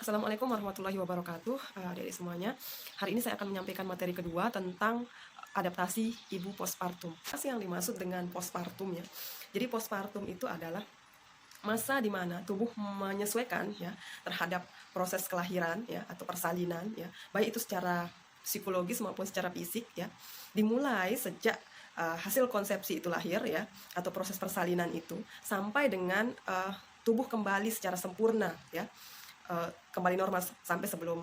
Assalamualaikum warahmatullahi wabarakatuh, adik-adik semuanya. Hari ini saya akan menyampaikan materi kedua tentang adaptasi ibu postpartum. Apa sih yang dimaksud dengan postpartum ya? Jadi postpartum itu adalah masa di mana tubuh menyesuaikan ya terhadap proses kelahiran ya atau persalinan ya, baik itu secara psikologis maupun secara fisik ya. Dimulai sejak hasil konsepsi itu lahir ya atau proses persalinan itu sampai dengan tubuh kembali secara sempurna ya, kembali normal sampai sebelum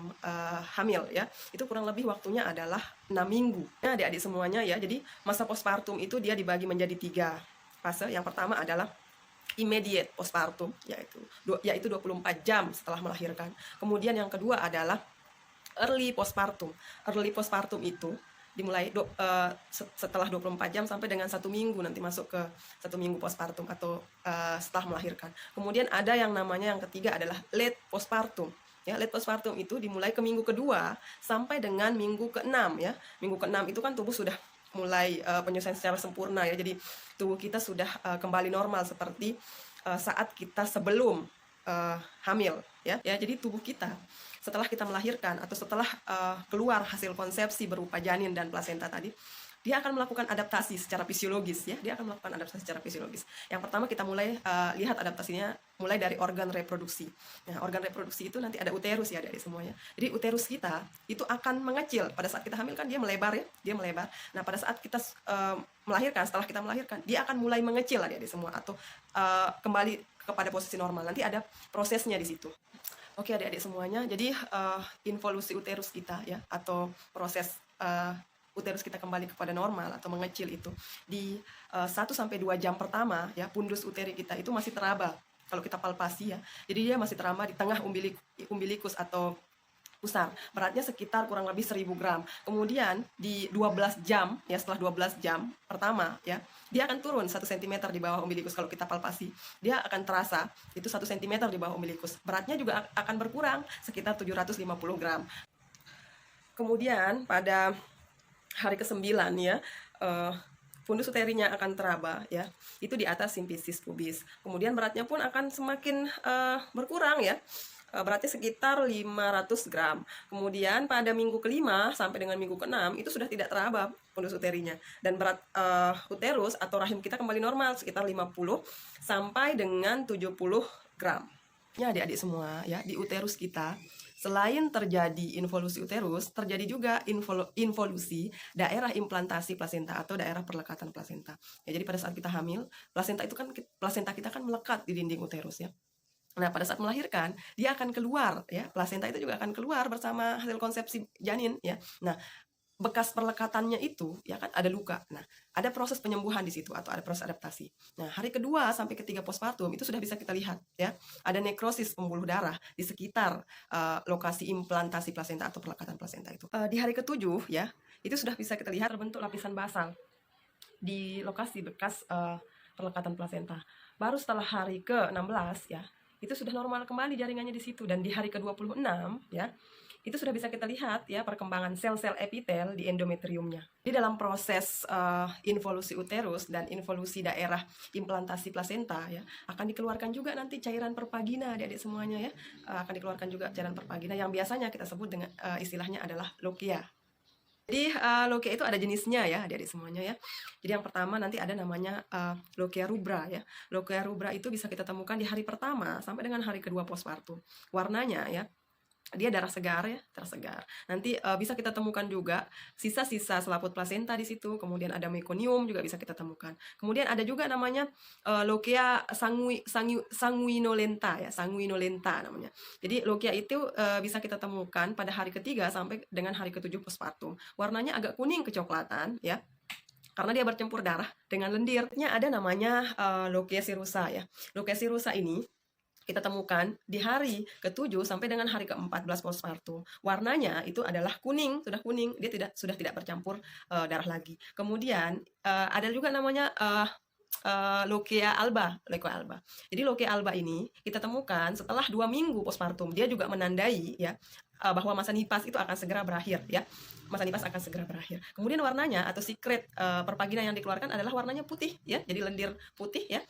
hamil ya, itu kurang lebih waktunya adalah 6 minggu. Nah, adik-adik semuanya ya, jadi masa postpartum itu dia dibagi menjadi 3 fase. Yang pertama adalah immediate postpartum, yaitu 24 jam setelah melahirkan. Kemudian yang kedua adalah early postpartum. Early postpartum itu dimulai setelah 24 jam sampai dengan 1 minggu, nanti masuk ke 1 minggu postpartum atau setelah melahirkan. Kemudian ada yang namanya yang ketiga adalah late postpartum. Ya, late postpartum itu dimulai ke minggu kedua sampai dengan minggu ke-6 ya. Minggu ke-6 itu kan tubuh sudah mulai penyelesaian secara sempurna ya. Jadi tubuh kita sudah kembali normal seperti saat kita sebelum hamil ya. Jadi tubuh kita setelah kita melahirkan atau setelah keluar hasil konsepsi berupa janin dan plasenta tadi, dia akan melakukan adaptasi secara fisiologis ya. Dia akan melakukan adaptasi secara fisiologis. Yang pertama kita mulai lihat adaptasinya mulai dari organ reproduksi. Nah, organ reproduksi itu nanti ada uterus ya dari semuanya. Jadi uterus kita itu akan mengecil. Pada saat kita hamil kan dia melebar ya, dia melebar. Nah, pada saat kita melahirkan, setelah kita melahirkan, dia akan mulai mengecil adik-adik semua atau kembali kepada posisi normal. Nanti ada prosesnya di situ. Oke adik-adik semuanya, jadi involusi uterus kita ya atau proses uterus kita kembali kepada normal atau mengecil itu di 1-2 jam pertama ya, pundus uteri kita itu masih teraba kalau kita palpasi ya. Jadi dia masih teraba di tengah umbilikus atau pusar. Beratnya sekitar kurang lebih 1000 gram. Kemudian di 12 jam ya, setelah 12 jam pertama ya, dia akan turun 1 cm di bawah umbilikus. Kalau kita palpasi, dia akan terasa itu 1 cm di bawah umbilikus. Beratnya juga akan berkurang sekitar 750 gram. Kemudian pada hari ke-9 ya, fundus uterinya akan teraba ya, itu di atas simfisis pubis. Kemudian beratnya pun akan semakin berkurang ya, beratnya sekitar 500 gram. Kemudian pada minggu ke-5 sampai dengan minggu ke-6 itu sudah tidak teraba fundus uterinya, dan berat uterus atau rahim kita kembali normal sekitar 50 sampai dengan 70 gram. Ya adik-adik semua ya, di uterus kita selain terjadi involusi uterus, terjadi juga involusi daerah implantasi plasenta atau daerah perlekatan plasenta. Ya, jadi pada saat kita hamil, plasenta kita kan melekat di dinding uterus ya. Nah, pada saat melahirkan, dia akan keluar ya. Plasenta itu juga akan keluar bersama hasil konsepsi janin ya. Nah, bekas perlekatannya itu ya kan ada luka. Nah, ada proses penyembuhan di situ atau ada proses adaptasi. Nah, hari kedua sampai ketiga postpartum itu sudah bisa kita lihat ya. Ada nekrosis pembuluh darah di sekitar lokasi implantasi plasenta atau perlekatan plasenta itu. Di hari ketujuh ya, itu sudah bisa kita lihat terbentuk lapisan basal di lokasi bekas perlekatan plasenta. Baru setelah hari ke-16 ya, itu sudah normal kembali jaringannya di situ. Dan di hari ke-26 ya, itu sudah bisa kita lihat ya perkembangan sel-sel epitel di endometriumnya. Di dalam proses involusi uterus dan involusi daerah implantasi plasenta ya, akan dikeluarkan juga nanti cairan perpagina adik-adik semuanya ya. Akan dikeluarkan juga cairan perpagina yang biasanya kita sebut dengan istilahnya adalah lokia. Jadi lokia itu ada jenisnya ya adik-adik semuanya ya. Jadi yang pertama nanti ada namanya lokia rubra ya. Lokia rubra itu bisa kita temukan di hari pertama sampai dengan hari kedua postpartum. Warnanya ya, dia darah segar ya, darah segar. Nanti bisa kita temukan juga sisa-sisa selaput plasenta di situ. Kemudian ada mekonium juga bisa kita temukan. Kemudian ada juga namanya lokia sanguinolenta ya, sanguinolenta namanya. Jadi lokia itu bisa kita temukan pada hari ketiga sampai dengan hari ke-7 postpartum. Warnanya agak kuning kecoklatan ya, karena dia bercampur darah dengan lendirnya. Ada namanya lokia sirusa ya. Lokia sirusa ini kita temukan di hari ke-7 sampai dengan hari ke-14 postpartum. Warnanya itu adalah kuning, sudah kuning, dia sudah tidak bercampur darah lagi. Kemudian ada juga namanya lokia alba, Jadi lokia alba ini kita temukan setelah 2 minggu postpartum. Dia juga menandai ya bahwa masa nipas itu akan segera berakhir ya. Masa nipas akan segera berakhir. Kemudian warnanya atau sekret perpagina yang dikeluarkan adalah warnanya putih ya. Jadi lendir putih ya.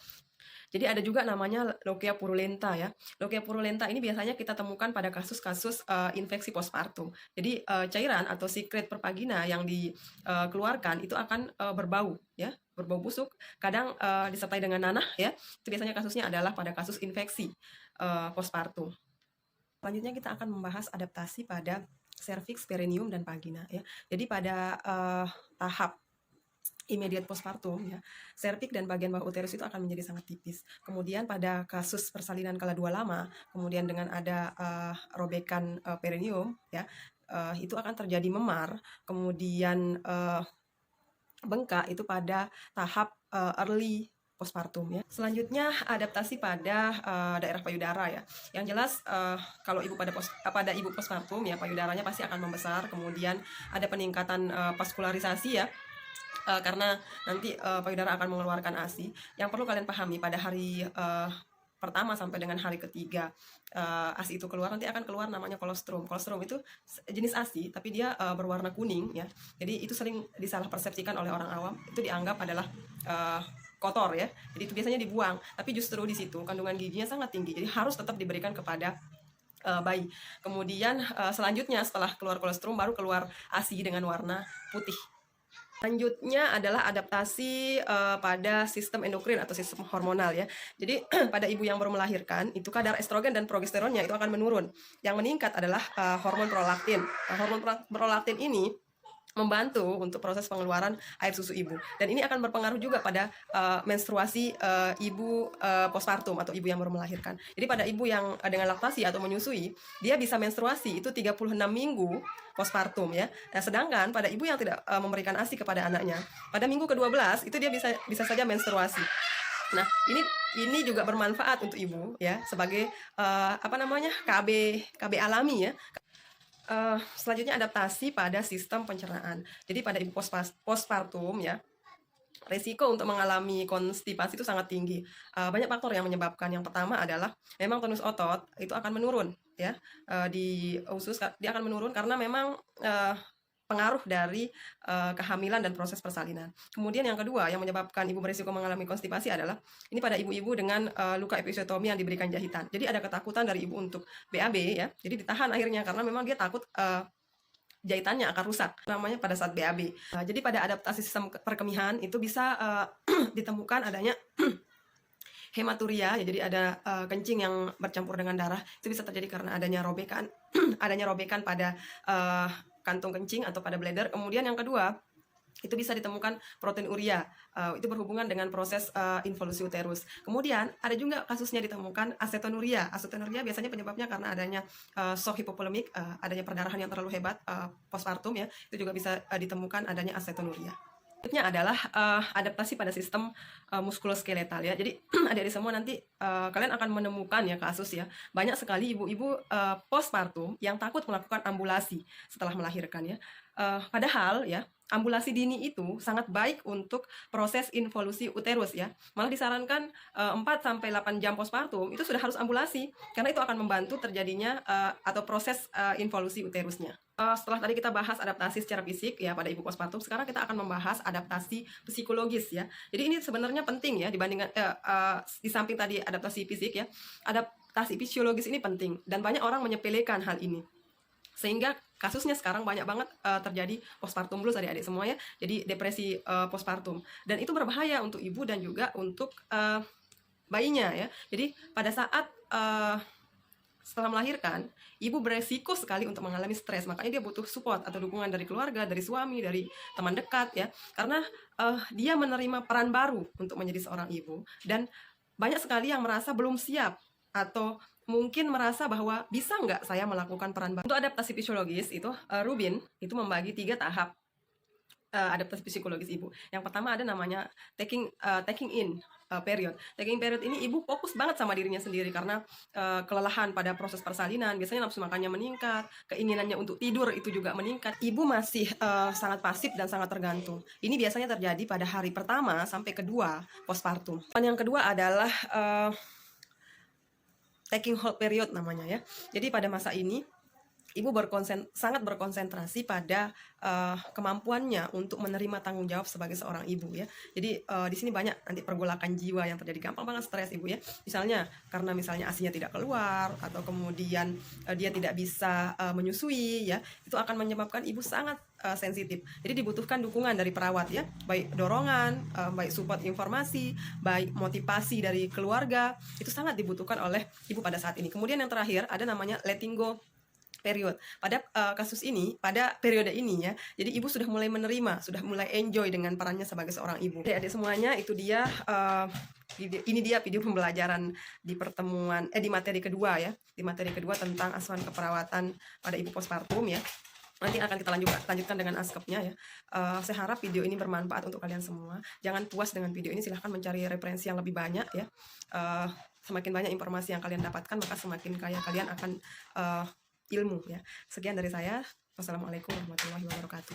Jadi ada juga namanya lochia purulenta ya. Lochia purulenta ini biasanya kita temukan pada kasus-kasus infeksi postpartum. Jadi cairan atau sekret perpagina yang dikeluarkan itu akan berbau ya, berbau busuk, kadang disertai dengan nanah ya. Itu biasanya kasusnya adalah pada kasus infeksi postpartum. Selanjutnya kita akan membahas adaptasi pada serviks, perineum, dan vagina ya. Jadi pada tahap immediate postpartum ya, serviks dan bagian bawah uterus itu akan menjadi sangat tipis. Kemudian pada kasus persalinan kala 2 lama, kemudian dengan ada robekan perineum ya, itu akan terjadi memar, kemudian bengkak itu pada tahap early postpartum ya. Selanjutnya adaptasi pada daerah payudara ya. Yang jelas kalau pada ibu postpartum ya, payudaranya pasti akan membesar, kemudian ada peningkatan vaskularisasi ya. Karena nanti payudara akan mengeluarkan ASI. Yang perlu kalian pahami pada hari pertama sampai dengan hari ketiga ASI itu keluar, nanti akan keluar namanya kolostrum. Kolostrum itu jenis ASI tapi dia berwarna kuning ya. Jadi itu sering disalah persepsikan oleh orang awam, itu dianggap adalah kotor ya. Jadi itu biasanya dibuang, tapi justru di situ kandungan gizinya sangat tinggi. Jadi harus tetap diberikan kepada bayi. Kemudian selanjutnya setelah keluar kolostrum baru keluar ASI dengan warna putih. Selanjutnya adalah adaptasi pada sistem endokrin atau sistem hormonal ya. Jadi pada ibu yang baru melahirkan itu kadar estrogen dan progesteronnya itu akan menurun. Yang meningkat adalah hormon prolaktin. Hormon prolaktin ini membantu untuk proses pengeluaran air susu ibu, dan ini akan berpengaruh juga pada menstruasi ibu postpartum atau ibu yang baru melahirkan. Jadi pada ibu yang dengan laktasi atau menyusui, dia bisa menstruasi itu 36 minggu postpartum ya. Nah, sedangkan pada ibu yang tidak memberikan ASI kepada anaknya, pada minggu ke-12 itu dia bisa saja menstruasi. Nah, ini juga bermanfaat untuk ibu ya, sebagai KB alami ya. Selanjutnya adaptasi pada sistem pencernaan. Jadi pada ibu postpartum ya, resiko untuk mengalami konstipasi itu sangat tinggi. Banyak faktor yang menyebabkan. Yang pertama adalah memang tonus otot itu akan menurun ya. Di usus dia akan menurun karena memang pengaruh dari kehamilan dan proses persalinan. Kemudian yang kedua yang menyebabkan ibu berisiko mengalami konstipasi adalah ini pada ibu-ibu dengan luka episiotomi yang diberikan jahitan. Jadi ada ketakutan dari ibu untuk BAB ya. Jadi ditahan akhirnya karena memang dia takut jahitannya akan rusak namanya pada saat BAB. Jadi pada adaptasi sistem perkemihan itu bisa ditemukan adanya hematuria ya, jadi ada kencing yang bercampur dengan darah. Itu bisa terjadi karena adanya robekan pada kantung kencing atau pada bladder. Kemudian yang kedua itu bisa ditemukan protein urea, itu berhubungan dengan proses involusi uterus. Kemudian ada juga kasusnya ditemukan asetonuria. Asetonuria biasanya penyebabnya karena adanya shock hipovolemik, adanya perdarahan yang terlalu hebat postpartum ya. Itu juga bisa ditemukan adanya asetonuria. Selanjutnya adalah adaptasi pada sistem muskuloskeletal ya. Jadi adik-adik semua nanti kalian akan menemukan ya kasus ya, banyak sekali ibu-ibu postpartum yang takut melakukan ambulasi setelah melahirkan ya. Padahal ya, ambulasi dini itu sangat baik untuk proses involusi uterus ya. Malah disarankan 4-8 jam postpartum itu sudah harus ambulasi, karena itu akan membantu terjadinya atau proses involusi uterusnya. Setelah tadi kita bahas adaptasi secara fisik ya pada ibu postpartum, sekarang kita akan membahas adaptasi psikologis ya. Jadi ini sebenarnya penting ya dibandingkan di samping tadi adaptasi fisik ya, adaptasi fisiologis ini penting dan banyak orang menyepelekan hal ini. Sehingga kasusnya sekarang banyak banget terjadi postpartum blues adik-adik semua ya. Jadi depresi postpartum, dan itu berbahaya untuk ibu dan juga untuk bayinya ya. Jadi pada saat setelah melahirkan, ibu beresiko sekali untuk mengalami stres. Makanya dia butuh support atau dukungan dari keluarga, dari suami, dari teman dekat ya. Karena dia menerima peran baru untuk menjadi seorang ibu, dan banyak sekali yang merasa belum siap atau mungkin merasa bahwa bisa nggak saya melakukan peran baru. Untuk adaptasi fisiologis itu Rubin itu membagi 3 tahap adaptasi psikologis ibu. Yang pertama ada namanya taking in period. Taking period ini ibu fokus banget sama dirinya sendiri karena kelelahan pada proses persalinan, biasanya nafsu makannya meningkat, keinginannya untuk tidur itu juga meningkat. Ibu masih sangat pasif dan sangat tergantung. Ini biasanya terjadi pada hari pertama sampai kedua postpartum. Dan yang kedua adalah taking hold period namanya ya. Jadi pada masa ini ibu sangat berkonsentrasi pada kemampuannya untuk menerima tanggung jawab sebagai seorang ibu ya. Jadi di sini banyak nanti pergolakan jiwa yang terjadi, gampang banget stres ibu ya. Misalnya karena misalnya ASINya tidak keluar, atau kemudian dia tidak bisa menyusui ya, itu akan menyebabkan ibu sangat sensitif. Jadi dibutuhkan dukungan dari perawat ya, baik dorongan, baik support informasi, baik motivasi dari keluarga, itu sangat dibutuhkan oleh ibu pada saat ini. Kemudian yang terakhir ada namanya letting go period. Pada kasus ini, pada periode ini ya, jadi ibu sudah mulai menerima, sudah mulai enjoy dengan perannya sebagai seorang ibu. Adik-adik semuanya, itu dia ini dia video pembelajaran di pertemuan di materi kedua ya, di materi kedua tentang asuhan keperawatan pada ibu postpartum ya. Nanti akan kita lanjutkan dengan askepnya ya. Saya harap video ini bermanfaat untuk kalian semua. Jangan puas dengan video ini, silahkan mencari referensi yang lebih banyak ya. Semakin banyak informasi yang kalian dapatkan, maka semakin kaya kalian akan ilmu ya. Sekian dari saya. Wassalamualaikum warahmatullahi wabarakatuh.